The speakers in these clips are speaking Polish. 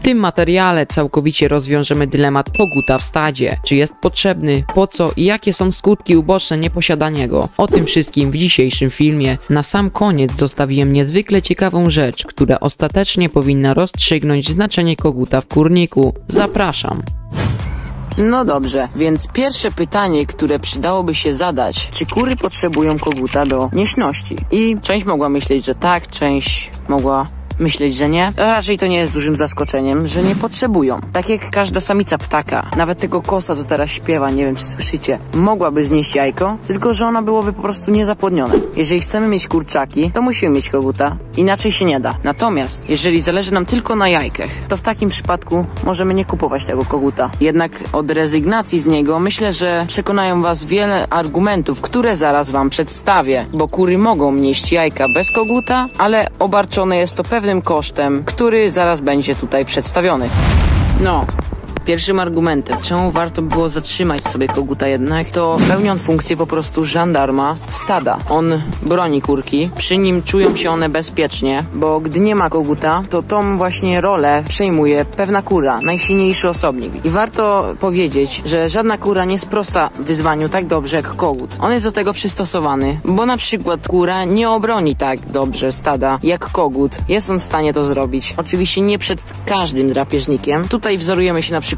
tym materiale całkowicie rozwiążemy dylemat koguta w stadzie. Czy jest potrzebny, po co i jakie są skutki uboczne nieposiadania go. O tym wszystkim w dzisiejszym filmie. Na sam koniec zostawiłem niezwykle ciekawą rzecz, która ostatecznie powinna rozstrzygnąć znaczenie koguta w kurniku. Zapraszam. No dobrze, więc pierwsze pytanie, które przydałoby się zadać, czy kury potrzebują koguta do nieśności? I część mogła myśleć, że tak, część mogła myśleć, że nie. Raczej to nie jest dużym zaskoczeniem, że nie potrzebują. Tak jak każda samica ptaka, nawet tego kosa, co teraz śpiewa, nie wiem czy słyszycie, mogłaby znieść jajko, tylko że ona byłoby po prostu niezapłodniona. Jeżeli chcemy mieć kurczaki, to musimy mieć koguta, inaczej się nie da. Natomiast jeżeli zależy nam tylko na jajkach, to w takim przypadku możemy nie kupować tego koguta. Jednak od rezygnacji z niego myślę, że przekonają was wiele argumentów, które zaraz wam przedstawię, bo kury mogą nieść jajka bez koguta, ale obarczone jest to pewnym kosztem, który zaraz będzie tutaj przedstawiony. No, pierwszym argumentem, czemu warto było zatrzymać sobie koguta jednak, to pełni on funkcję po prostu żandarma stada. On broni kurki, przy nim czują się one bezpiecznie, bo gdy nie ma koguta, to tą właśnie rolę przejmuje pewna kura, najsilniejszy osobnik. I warto powiedzieć, że żadna kura nie sprosta wyzwaniu tak dobrze jak kogut. On jest do tego przystosowany, bo na przykład kura nie obroni tak dobrze stada jak kogut. Jest on w stanie to zrobić. Oczywiście nie przed każdym drapieżnikiem. Tutaj wzorujemy się na przykładzie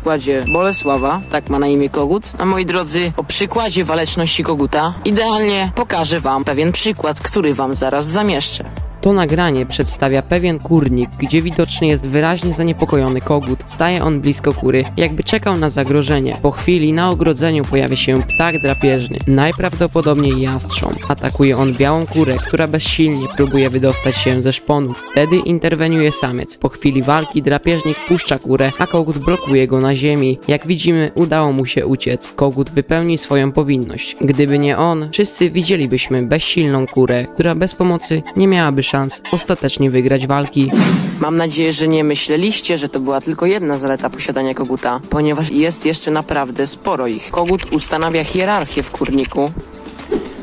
Bolesława, tak ma na imię kogut. A moi drodzy, o przykładzie waleczności koguta idealnie pokażę wam pewien przykład, który wam zaraz zamieszczę. To nagranie przedstawia pewien kurnik, gdzie widocznie jest wyraźnie zaniepokojony kogut. Staje on blisko kury, jakby czekał na zagrożenie. Po chwili na ogrodzeniu pojawia się ptak drapieżny, najprawdopodobniej jastrząb. Atakuje on białą kurę, która bezsilnie próbuje wydostać się ze szponów. Wtedy interweniuje samiec. Po chwili walki drapieżnik puszcza kurę, a kogut blokuje go na ziemi. Jak widzimy, udało mu się uciec. Kogut wypełni swoją powinność. Gdyby nie on, wszyscy widzielibyśmy bezsilną kurę, która bez pomocy nie miałaby szans ostatecznie wygrać walki. Mam nadzieję, że nie myśleliście, że to była tylko jedna zaleta posiadania koguta, ponieważ jest jeszcze naprawdę sporo ich. Kogut ustanawia hierarchię w kurniku.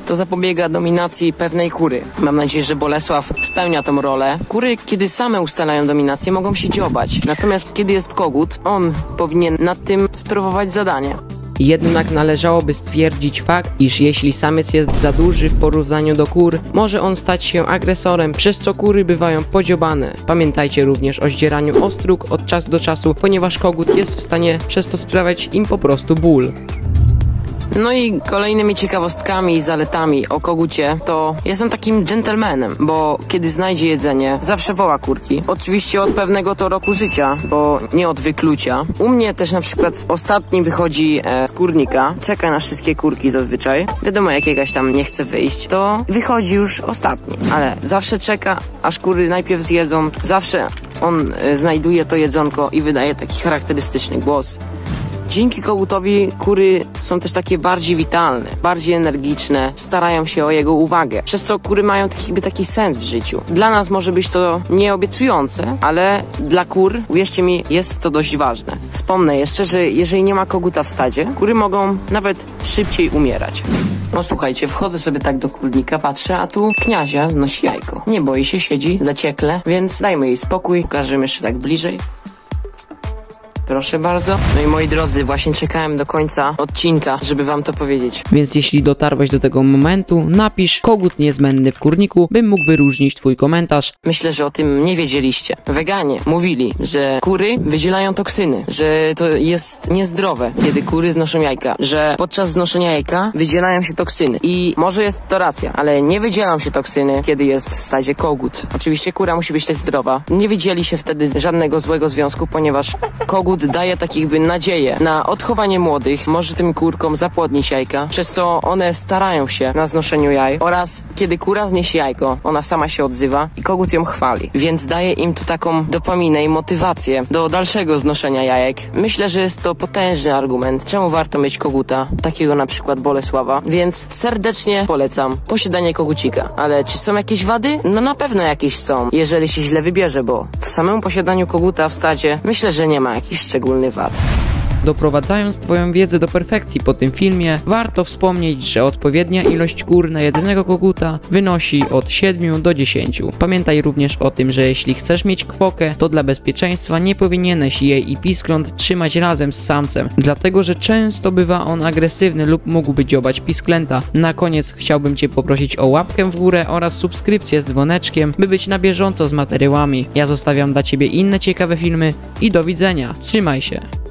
To zapobiega dominacji pewnej kury. Mam nadzieję, że Bolesław spełnia tą rolę. Kury, kiedy same ustalają dominację, mogą się dziobać. Natomiast kiedy jest kogut, on powinien nad tym sprawować zadanie. Jednak należałoby stwierdzić fakt, iż jeśli samiec jest za duży w porównaniu do kur, może on stać się agresorem, przez co kury bywają podziobane. Pamiętajcie również o zdzieraniu ostróg od czasu do czasu, ponieważ kogut jest w stanie przez to sprawiać im po prostu ból. No i kolejnymi ciekawostkami i zaletami o kogucie to jestem takim dżentelmenem, bo kiedy znajdzie jedzenie, zawsze woła kurki. Oczywiście od pewnego to roku życia, bo nie od wyklucia. U mnie też na przykład ostatni wychodzi z kurnika, czeka na wszystkie kurki zazwyczaj. Wiadomo, jak jakaś tam nie chce wyjść, to wychodzi już ostatni, ale zawsze czeka, aż kury najpierw zjedzą. Zawsze on znajduje to jedzonko i wydaje taki charakterystyczny głos. Dzięki kogutowi kury są też takie bardziej witalne, bardziej energiczne, starają się o jego uwagę, przez co kury mają taki sens w życiu. Dla nas może być to nieobiecujące, ale dla kur, uwierzcie mi, jest to dość ważne. Wspomnę jeszcze, że jeżeli nie ma koguta w stadzie, kury mogą nawet szybciej umierać. No słuchajcie, wchodzę sobie tak do kurnika, patrzę, a tu kniazia znosi jajko. Nie boi się, siedzi zaciekle, więc dajmy jej spokój, pokażemy jeszcze tak bliżej. Proszę bardzo. No i moi drodzy, właśnie czekałem do końca odcinka, żeby wam to powiedzieć. Więc jeśli dotarłeś do tego momentu, napisz kogut niezbędny w kurniku, bym mógł wyróżnić twój komentarz. Myślę, że o tym nie wiedzieliście. Weganie mówili, że kury wydzielają toksyny, że to jest niezdrowe, kiedy kury znoszą jajka, że podczas znoszenia jajka wydzielają się toksyny. I może jest to racja, ale nie wydzielą się toksyny, kiedy jest w stadzie kogut. Oczywiście kura musi być też zdrowa. Nie widzieli się wtedy żadnego złego związku, ponieważ kogut daje tak jakby nadzieję na odchowanie młodych, może tym kurkom zapłodnić jajka, przez co one starają się na znoszeniu jaj, oraz kiedy kura zniesie jajko, ona sama się odzywa i kogut ją chwali, więc daje im tu taką dopaminę i motywację do dalszego znoszenia jajek. Myślę, że jest to potężny argument, czemu warto mieć koguta, takiego na przykład Bolesława, więc serdecznie polecam posiadanie kogucika. Ale czy są jakieś wady? No na pewno jakieś są, jeżeli się źle wybierze, bo w samym posiadaniu koguta w stadzie myślę, że nie ma jakichś szczególnych wad. Doprowadzając Twoją wiedzę do perfekcji po tym filmie, warto wspomnieć, że odpowiednia ilość kur na jednego koguta wynosi od 7 do 10. Pamiętaj również o tym, że jeśli chcesz mieć kwokę, to dla bezpieczeństwa nie powinieneś jej i piskląt trzymać razem z samcem, dlatego że często bywa on agresywny lub mógłby dziobać pisklęta. Na koniec chciałbym Cię poprosić o łapkę w górę oraz subskrypcję z dzwoneczkiem, by być na bieżąco z materiałami. Ja zostawiam dla Ciebie inne ciekawe filmy i do widzenia. Trzymaj się!